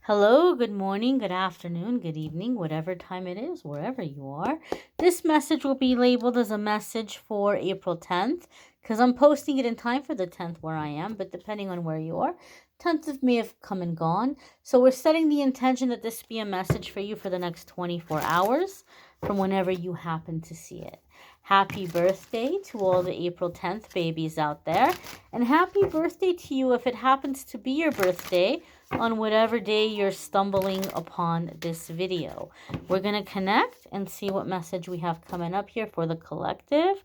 Hello, good morning, good afternoon, good evening, whatever time it is, wherever you are. This message will be labeled as a message for April 10th because I'm posting it in time for the 10th where I am, but depending on where you are, 10th may have come and gone. So we're setting the intention that this be a message for you for the next 24 hours from whenever you happen to see it. Happy birthday to all the April 10th babies out there, and happy birthday to you if it happens to be your birthday on whatever day you're stumbling upon this video. We're going to connect and see what message we have coming up here for the collective.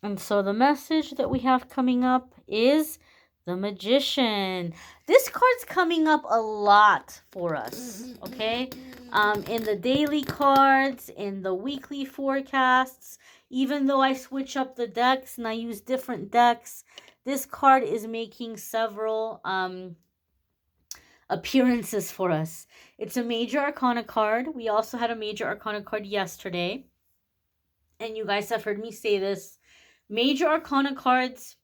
And so the message that we have coming up is the Magician. This card's coming up a lot for us, okay? In the daily cards, in the weekly forecasts, even though I switch up the decks and I use different decks, this card is making several appearances for us. It's a major arcana card. We also had a major arcana card yesterday. And you guys have heard me say this. Major arcana cards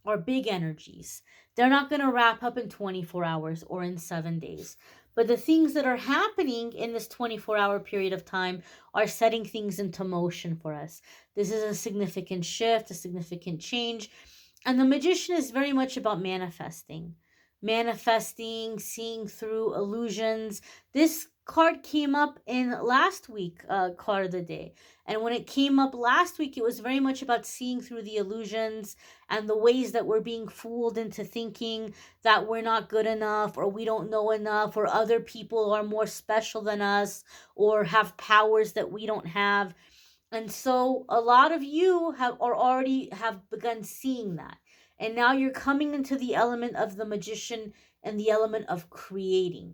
are big energies. They're not going to wrap up in 24 hours or in 7 days. But the things that are happening in this 24-hour period of time are setting things into motion for us. This is a significant shift, a significant change. And the Magician is very much about manifesting, seeing through illusions. This card came up in last week, card of the day. And when it came up last week, it was very much about seeing through the illusions and the ways that we're being fooled into thinking that we're not good enough, or we don't know enough, or other people are more special than us, or have powers that we don't have. And so a lot of you already have begun seeing that. And now you're coming into the element of the Magician and the element of creating.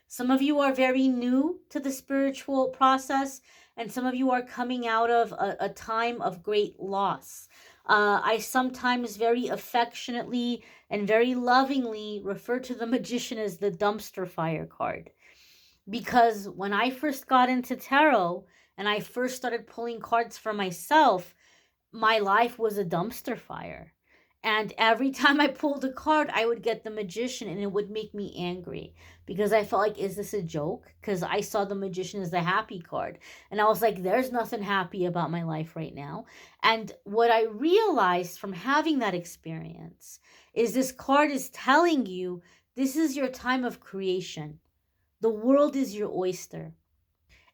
Some of you are very new to the spiritual process, and some of you are coming out of a time of great loss. I sometimes very affectionately and very lovingly refer to the Magician as the dumpster fire card. Because when I first got into tarot and I first started pulling cards for myself, my life was a dumpster fire. And every time I pulled a card, I would get the Magician, and it would make me angry because I felt like, is this a joke? Because I saw the Magician as the happy card. And I was like, there's nothing happy about my life right now. And what I realized from having that experience is this card is telling you this is your time of creation. The world is your oyster.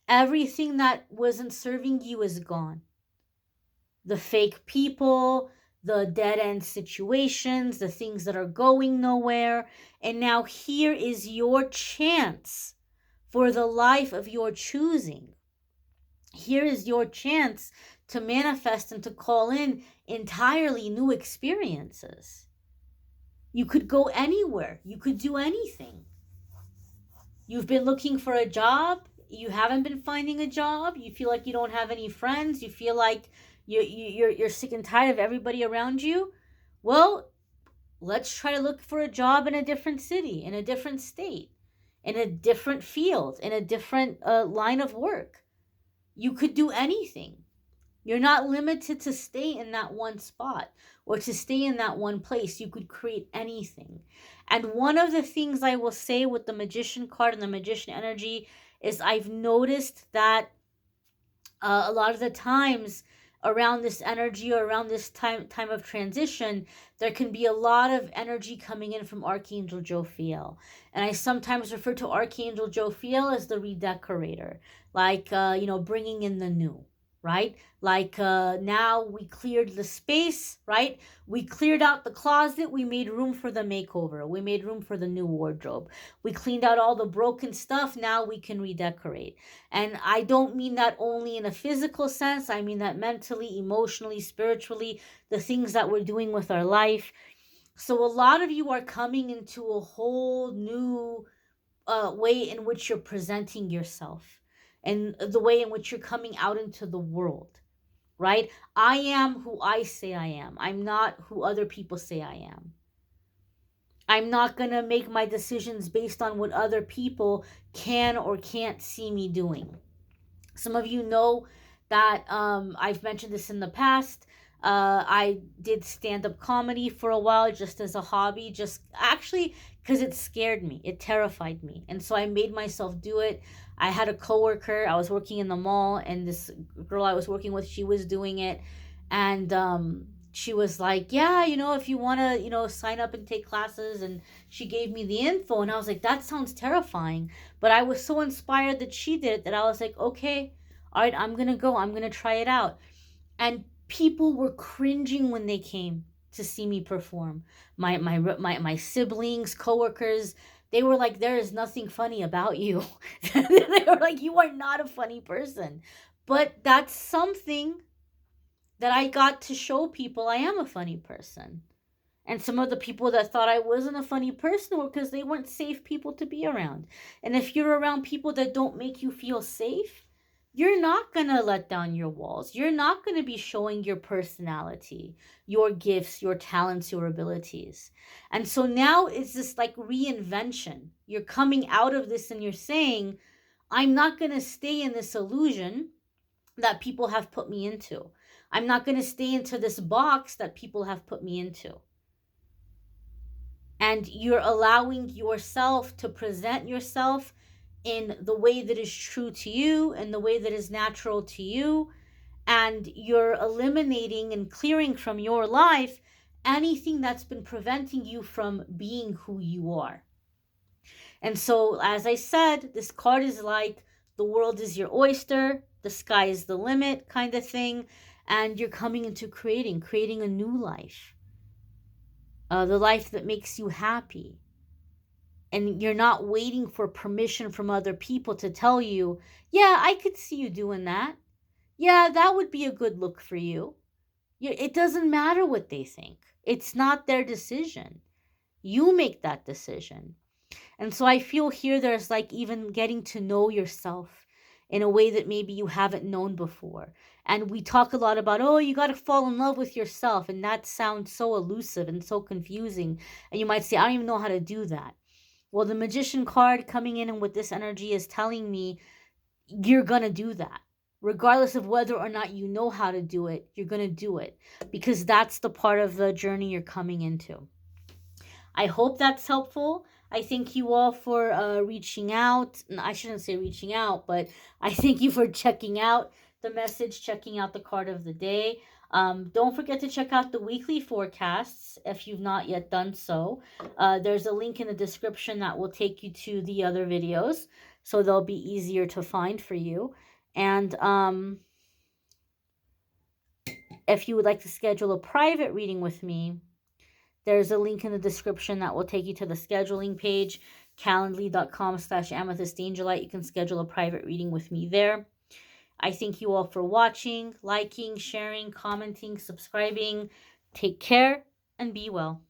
Everything that wasn't serving you is gone. The fake people, the dead end situations, the things that are going nowhere. And now here is your chance for the life of your choosing. Here is your chance to manifest and to call in entirely new experiences. You could go anywhere. You could do anything. You've been looking for a job. You haven't been finding a job. You feel like you don't have any friends. You feel like you're sick and tired of everybody around you. Well, let's try to look for a job in a different city, in a different state, in a different field, in a different line of work. You could do anything. You're not limited to stay in that one spot or to stay in that one place. You could create anything. And one of the things I will say with the Magician card and the Magician energy is I've noticed that a lot of the times around this energy or around this time of transition, there can be a lot of energy coming in from Archangel Jophiel. And I sometimes refer to Archangel Jophiel as the redecorator, like, bringing in the new. Right? Like now we cleared the space, right? We cleared out the closet. We made room for the makeover. We made room for the new wardrobe. We cleaned out all the broken stuff. Now we can redecorate. And I don't mean that only in a physical sense. I mean that mentally, emotionally, spiritually, the things that we're doing with our life. So a lot of you are coming into a whole new way in which you're presenting yourself and the way in which you're coming out into the world, right? I am who I say I am. I'm not who other people say I am. I'm not going to make my decisions based on what other people can or can't see me doing. Some of you know that I've mentioned this in the past. I did stand-up comedy for a while just as a hobby, just actually because it scared me. It terrified me. And so I made myself do it. I had a coworker. I was working in the mall, and this girl I was working with, she was doing it. And she was like, "Yeah, if you want to, sign up and take classes." And she gave me the info, and I was like, "That sounds terrifying." But I was so inspired that she did it that I was like, "Okay, all right, I'm going to go. I'm going to try it out." And people were cringing when they came to see me perform. My siblings, coworkers, they were like, "There is nothing funny about you." They were like, "You are not a funny person." But that's something that I got to show people. I am a funny person. And some of the people that thought I wasn't a funny person were because they weren't safe people to be around. And if you're around people that don't make you feel safe, you're not going to let down your walls. You're not going to be showing your personality, your gifts, your talents, your abilities. And so now it's this like reinvention. You're coming out of this and you're saying, I'm not going to stay in this illusion that people have put me into. I'm not going to stay into this box that people have put me into. And you're allowing yourself to present yourself in the way that is true to you and the way that is natural to you. And you're eliminating and clearing from your life anything that's been preventing you from being who you are. And so, as I said, this card is like the world is your oyster, the sky is the limit kind of thing. And you're coming into creating a new life. The life that makes you happy. And you're not waiting for permission from other people to tell you, yeah, I could see you doing that. Yeah, that would be a good look for you. It doesn't matter what they think. It's not their decision. You make that decision. And so I feel here there's like even getting to know yourself in a way that maybe you haven't known before. And we talk a lot about, oh, you got to fall in love with yourself. And that sounds so elusive and so confusing. And you might say, I don't even know how to do that. Well, the Magician card coming in and with this energy is telling me you're going to do that. Regardless of whether or not you know how to do it, you're going to do it. Because that's the part of the journey you're coming into. I hope that's helpful. I thank you all for reaching out. I shouldn't say reaching out, but I thank you for checking out the message, checking out the card of the day. Don't forget to check out the weekly forecasts if you've not yet done so. There's a link in the description that will take you to the other videos, so they'll be easier to find for you. And if you would like to schedule a private reading with me, there's a link in the description that will take you to the scheduling page, calendly.com/amethystangelite. You can schedule a private reading with me there. I thank you all for watching, liking, sharing, commenting, subscribing. Take care and be well.